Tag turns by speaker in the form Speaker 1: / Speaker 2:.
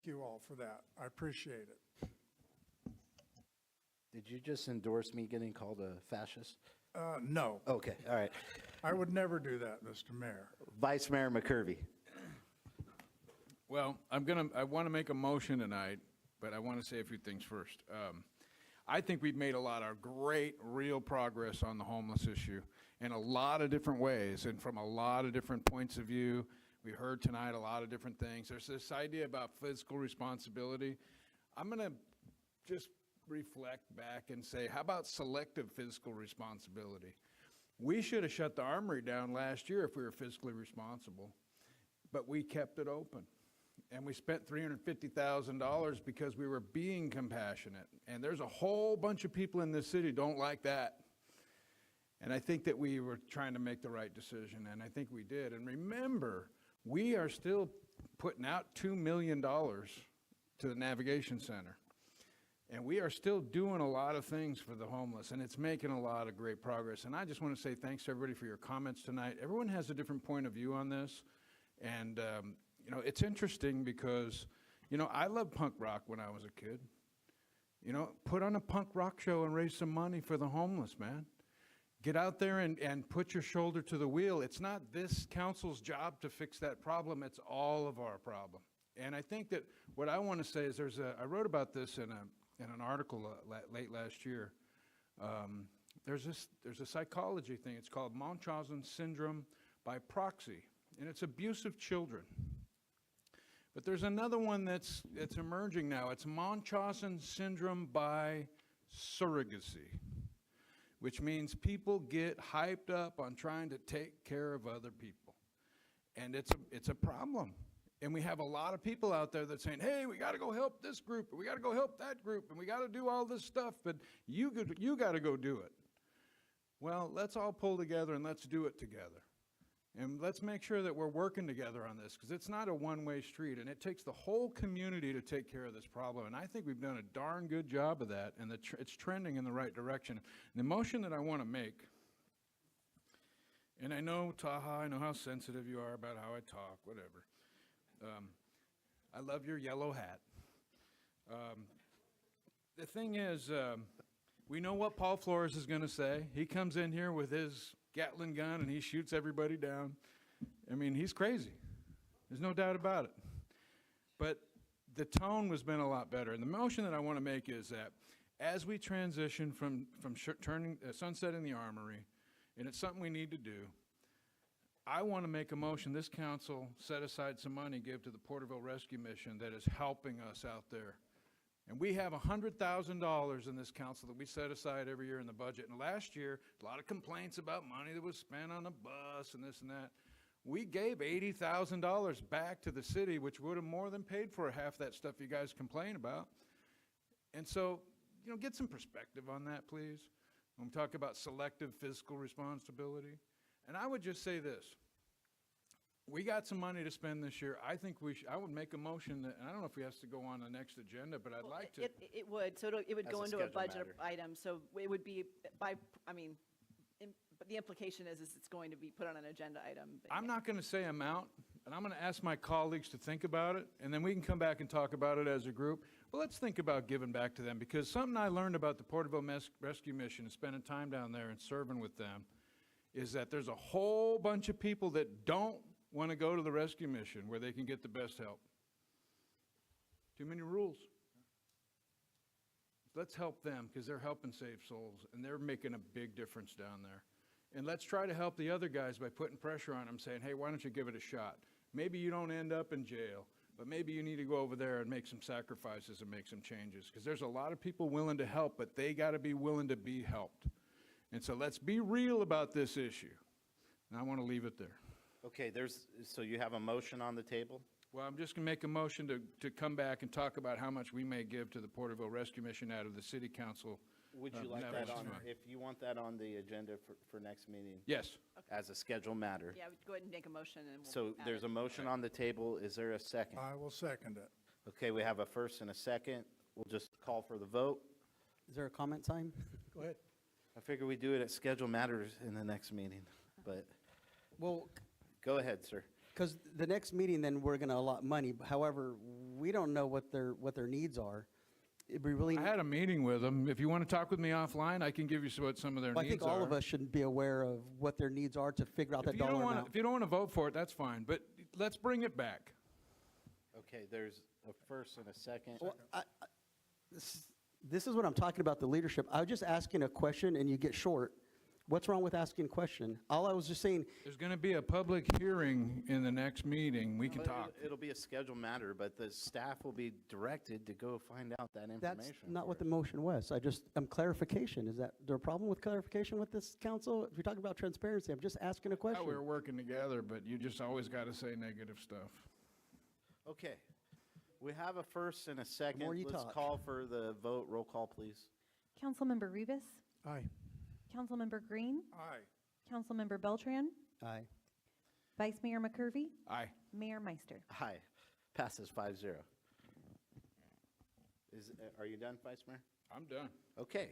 Speaker 1: you all for that. I appreciate it.
Speaker 2: Did you just endorse me getting called a fascist?
Speaker 1: No,
Speaker 2: Okay, all right.
Speaker 1: I would never do that, Mr. Mayor.
Speaker 2: Vice Mayor McCurvey.
Speaker 3: Well, I want to make a motion tonight, but I want to say a few things first. I think we've made a lot of great, real progress on the homeless issue in a lot of different ways and from a lot of different points of view. We heard tonight a lot of different things. There's this idea about fiscal responsibility. I'm going to just reflect back and say, how about selective fiscal responsibility? We should have shut the Armory down last year if we were fiscally responsible, but we kept it open. And we spent $350,000 because we were being compassionate. And there's a whole bunch of people in this city don't like that. And I think that we were trying to make the right decision, and I think we did. And remember, we are still putting out $2 million to the Navigation Center. And we are still doing a lot of things for the homeless, and it's making a lot of great progress. And I just want to say thanks to everybody for your comments tonight. Everyone has a different point of view on this. And, you know, it's interesting because, you know, I loved punk rock when I was a kid. You know, put on a punk rock show and raise some money for the homeless, man. Get out there and put your shoulder to the wheel. It's not this council's job to fix that problem. It's all of our problem. And I think that what I want to say is I wrote about this in an article late last year. There's a psychology thing. It's called Munchausen syndrome by proxy, and it's abuse of children. But there's another one that's emerging now. It's Munchausen syndrome by surrogacy, which means people get hyped up on trying to take care of other people. And it's a problem. And we have a lot of people out there that saying, hey, we got to go help this group, or we got to go help that group, and we got to do all this stuff, but you got to go do it. Well, let's all pull together and let's do it together. And let's make sure that we're working together on this, because it's not a one-way street, and it takes the whole community to take care of this problem. And I think we've done a darn good job of that, and it's trending in the right direction. And the motion that I want to make, and I know, Taha, I know how sensitive you are about how I talk, whatever. I love your yellow hat. The thing is, we know what Paul Flores is going to say. He comes in here with his Gatling gun and he shoots everybody down. I mean, he's crazy. There's no doubt about it. But the tone has been a lot better. And the motion that I want to make is that as we transition from sunsetting the Armory, and it's something we need to do, I want to make a motion, this council set aside some money, give to the Porterville Rescue Mission that is helping us out there. And we have $100,000 in this council that we set aside every year in the budget. And last year, a lot of complaints about money that was spent on a bus and this and that. We gave $80,000 back to the city, which would have more than paid for half that stuff you guys complain about. And so, you know, get some perspective on that, please. When we talk about selective fiscal responsibility. And I would just say this. We got some money to spend this year. I think I would make a motion that, and I don't know if we have to go on the next agenda, but I'd like to.
Speaker 4: It would, so it would
Speaker 2: As
Speaker 4: go
Speaker 2: a
Speaker 4: into a
Speaker 2: schedule
Speaker 4: budget
Speaker 2: matter.
Speaker 4: item, so it would be but the implication is it's going to be put on an agenda item. But
Speaker 3: I'm
Speaker 4: yeah.
Speaker 3: not going to say amount, and I'm going to ask my colleagues to think about it, and then we can come back and talk about it as a group. But let's think about giving back to them, because something I learned about the Porterville Rescue Mission and spending time down there and serving with them is that there's a whole bunch of people that don't want to go to the rescue mission where they can get the best help. Too many rules. Let's help them, because they're helping save souls, and they're making a big difference down there. And let's try to help the other guys by putting pressure on them, saying, hey, why don't you give it a shot? Maybe you don't end up in jail, but maybe you need to go over there and make some sacrifices and make some changes, because there's a lot of people willing to help, but they got to be willing to be helped. And so let's be real about this issue. And I want to leave it there.
Speaker 2: Okay, so you have a motion on the table?
Speaker 3: Well, I'm just going to make a motion to come back and talk about how much we may give to the Porterville Rescue Mission out of the City Council.
Speaker 2: Would you like that on, if you want that on the agenda for next meeting?
Speaker 3: Yes.
Speaker 2: As a scheduled matter?
Speaker 4: Yeah, go ahead and make a motion and we'll
Speaker 2: So
Speaker 4: add
Speaker 2: there's
Speaker 4: it.
Speaker 2: a motion on the table. Is there a second?
Speaker 1: I will second it.
Speaker 2: Okay, we have a first and a second. We'll just call for the vote.
Speaker 5: Is there a comment time?
Speaker 1: Go ahead.
Speaker 2: I figure we do it at scheduled matters in the next meeting, but
Speaker 5: Well,
Speaker 2: go ahead, sir.
Speaker 5: because the next meeting, then we're going to allot money. However, we don't know what their needs are. It'd be really,
Speaker 3: I had a meeting with them. If you want to talk with me offline, I can give you what some of their
Speaker 5: I
Speaker 3: needs
Speaker 5: think
Speaker 3: are.
Speaker 5: all of us should be aware of what their needs are to figure out that dollar amount.
Speaker 3: If you don't want to vote for it, that's fine, but let's bring it back.
Speaker 2: Okay, there's a first and a second.
Speaker 5: Well, this is what I'm talking about, the leadership. I was just asking a question and you get short. What's wrong with asking a question? All I was just saying,
Speaker 3: There's going to be a public hearing in the next meeting. We can
Speaker 2: But
Speaker 3: talk.
Speaker 2: It'll be a scheduled matter, but the staff will be directed to go find out that
Speaker 5: that's
Speaker 2: information.
Speaker 5: not what
Speaker 2: for
Speaker 5: the motion was. Clarification. Is there a problem with clarification with this council? If you're talking about transparency, I'm just asking a
Speaker 3: I
Speaker 5: question.
Speaker 3: thought we were working together, but you just always got to say negative stuff.
Speaker 2: it. Okay. We have a first and a second.
Speaker 5: more you
Speaker 2: Let's
Speaker 5: talk.
Speaker 2: call for the vote. Roll call, please.
Speaker 6: Councilmember Rivas,
Speaker 1: Aye.
Speaker 6: Councilmember Green,
Speaker 1: Aye.
Speaker 6: Councilmember Beltran,
Speaker 5: Aye.
Speaker 6: Vice Mayor McCurvey,
Speaker 3: Aye.
Speaker 6: Mayor Meister.
Speaker 2: Aye. Passes 5-0. Are you done, Vice Mayor?
Speaker 3: I'm done.
Speaker 2: Okay.